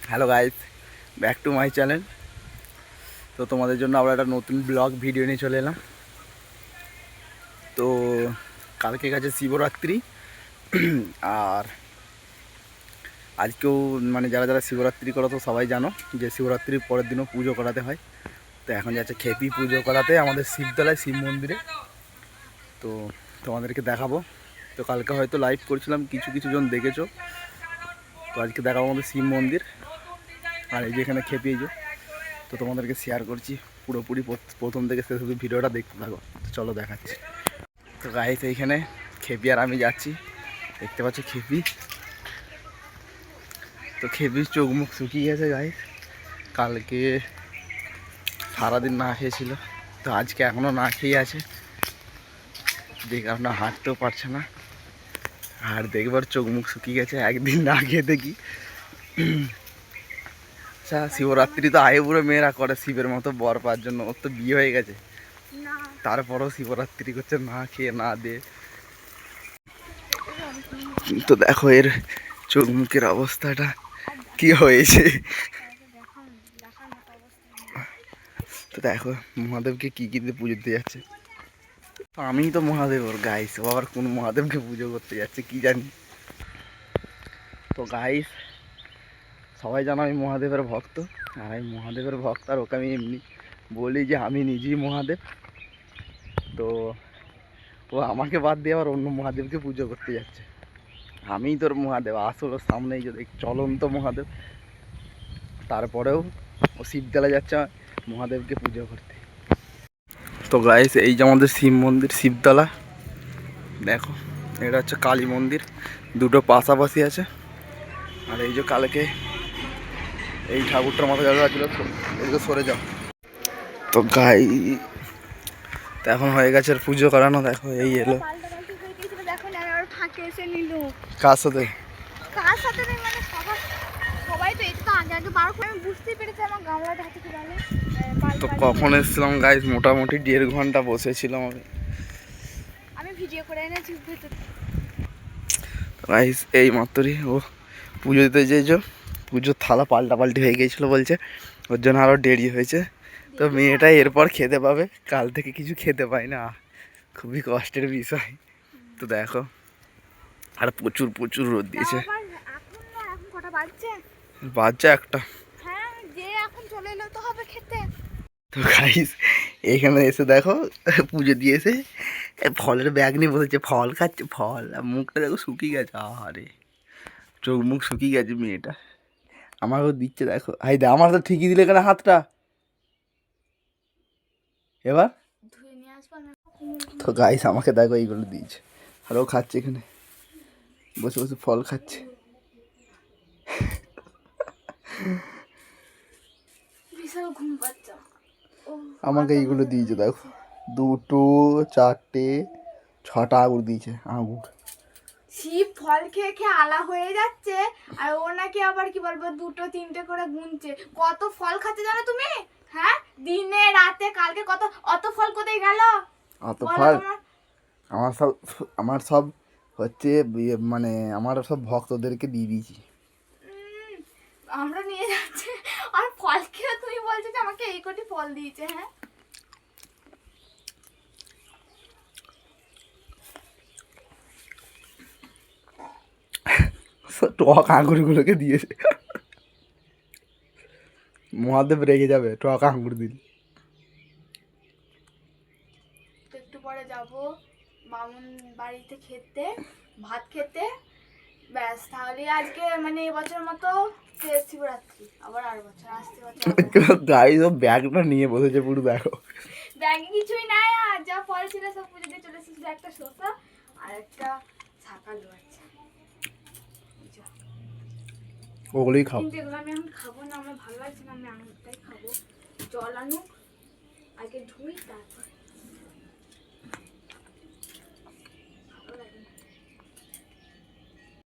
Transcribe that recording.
Hello guys, back to my channel. তো তোমাদের জন্য আবার একটা নতুন ব্লগ ভিডিও নিয়ে চলে এলাম। তো কালকে গেছে শিবরাত্রি, আর আজকেও মানে যারা যারা শিবরাত্রি করো তো সবাই জানো যে শিবরাত্রির পরের দিনও পুজো করাতে হয়। তো এখন যাচ্ছে খেপি পুজো করাতে আমাদের শিবতলায় শিব মন্দিরে। তো তোমাদেরকে দেখাবো। তো কালকে হয়তো লাইভ করছিলাম, কিছু কিছু জন দেখেছো। তো আজকে দেখাবো আমাদের শিব মন্দির, আর এই যে এখানে খেপি এই যে। তো তোমাদেরকে শেয়ার করছি পুরোপুরি প্রথম থেকে শেষ শুধু ভিডিওটা দেখতে থাকো। তো চলো দেখাচ্ছি। তো গাইস এইখানে খেপি আর আমি যাচ্ছি, দেখতে পাচ্ছ খেপি। তো খেপির চোখ মুখ শুকিয়ে গেছে গাইস, কালকে সারাদিন না খেয়েছিল, তো আজকে এখনও না খেয়ে আছে, যে কারণে হাঁটতেও পারছে না। আর দেখবার চোখ মুখ শুকিয়ে গেছে একদিন না খেয়ে দেখি। আচ্ছা, শিবরাত্রি তো আইবুড়ো মেয়েরা করে শিবের মতো বর পাওয়ার জন্য। ওর তো বিয়ে হয়ে গেছে, তারপরও শিবরাত্রি করছে না খেয়ে না দিয়ে। তো দেখো এর চোখ মুখের অবস্থাটা কি হয়েছে। তো দেখো মহাদেবকে কি কি দিয়ে পুজো দিতে যাচ্ছে। তো আমি তো মহাদেব ওর গাইস, ও আবার কোন মহাদেবকে পুজো করতে যাচ্ছে কি জানি। তো গাইস সবাই জানো আমি মহাদেবের ভক্ত, আর আমি মহাদেবের ভক্ত, আর ওকে আমি এমনি বলি যে আমি নিজেই মহাদেব। তো ও আমাকে বাদ দিয়ে আবার অন্য মহাদেবকে পুজো করতে যাচ্ছে। আমিই তোর মহাদেব, আসলে সামনেই যে চলন্ত মহাদেব। তারপরেও ও শিবতলা যাচ্ছে মহাদেবকে পুজো করতে। তো গাইস এই যে আমাদের শিব মন্দির শিবতলা, দেখো এটা হচ্ছে কালী মন্দির, দুটো পাশাপাশি আছে। আর এই যে কালকে এই ঠাকুরটার মাথা জায়গা ছিল, এদিকে সরে যাও। তো গাই তো এখন হয়ে গেছে পুজো করানো। দেখো এই এলো কার সাথে তো কখন এসেছিলাম গাইস, মোটামুটি 1.5 ঘন্টা বসেছিলাম আমি ভিডিও করে এনেছি গাইস। এই মাত্রই ও পুজো দিতে যেয়েছ, পুজোর থালা পাল্টাপাল্টি হয়ে গিয়েছিলো বলছে, ওর জন্য আরও দেরি হয়েছে। তো মেয়েটা এরপর খেতে পাবে, কাল থেকে কিছু খেতে পাই না, খুবই কষ্টের বিষয়। তো দেখো আর প্রচুর প্রচুর রোদ দিয়েছে, বাচ্চা একটা। তো গাইস এখানে এসে দেখো পুজো দিয়েছে, ফলের ব্যাগ নিয়ে বসেছে, ফল খাচ্ছে, ফল। আর মুখটা দেখো শুকিয়ে গেছে, আরে চোখ মুখ শুকিয়ে গেছে মেয়েটা। আমাকেও দিচ্ছে দেখো, হাই দা আমার তো ঠিকই দিলে কেন হাতটা এবার। তো গাইস আমাকে দেখো এইগুলো দিয়েছে, আর ও খাচ্ছে এখানে বসে বসে ফল খাচ্ছে। আমাকে এইগুলো দিয়েছে দেখো, 2, 4, 6টা আঙুর দিয়েছে, আঙুর। শিব ফল খেয়ে খেয়ে আলা হয়ে যাচ্ছে, আর ও নাকি আবার কি বলবো 2-3টে করে গুনছে। কত ফল খাচ্ছে জানো তুমি? হ্যাঁ, দিনে রাতে কালকে কত, অত ফল কোথায় গেল? অত ফল আমার সব হচ্ছে মানে আমার সব ভক্তদেরকে দিয়ে দিয়েছি। আমরা নিয়ে যাচ্ছে, আর ফল খেয়ে তুমি বলছো যে আমাকে এই কোটি ফল দিয়েছে। হ্যাঁ টক আঙুরগুলোকে দিয়েছে। মহাদেব রেগে যাবে টক আঙুর দিলে। একটু পরে যাব মামুন বাড়িতে খেতে, ভাত খেতে, ব্যাস। তাহলে আজকে মানে এবছর মতো শেষ শিবরাত্রি, আবার আর বছর আসতে গাইস ও ব্যাগটা নিয়ে বসেছে পুরো, দেখো ব্যাগে কিছুই নাই, আর যা ফল ছিল সব পুজো দিয়ে চলে এসেছিল। একটা শসা আর একটা ছাকালু আছে, ওগুলোই খাও। কিন্তু এগুলো আমি এখন খাবো না, আমার ভালো লাগছে না, আমি আঙুরটাই খাবো। জল আনুক, আগে ধুই তারপর।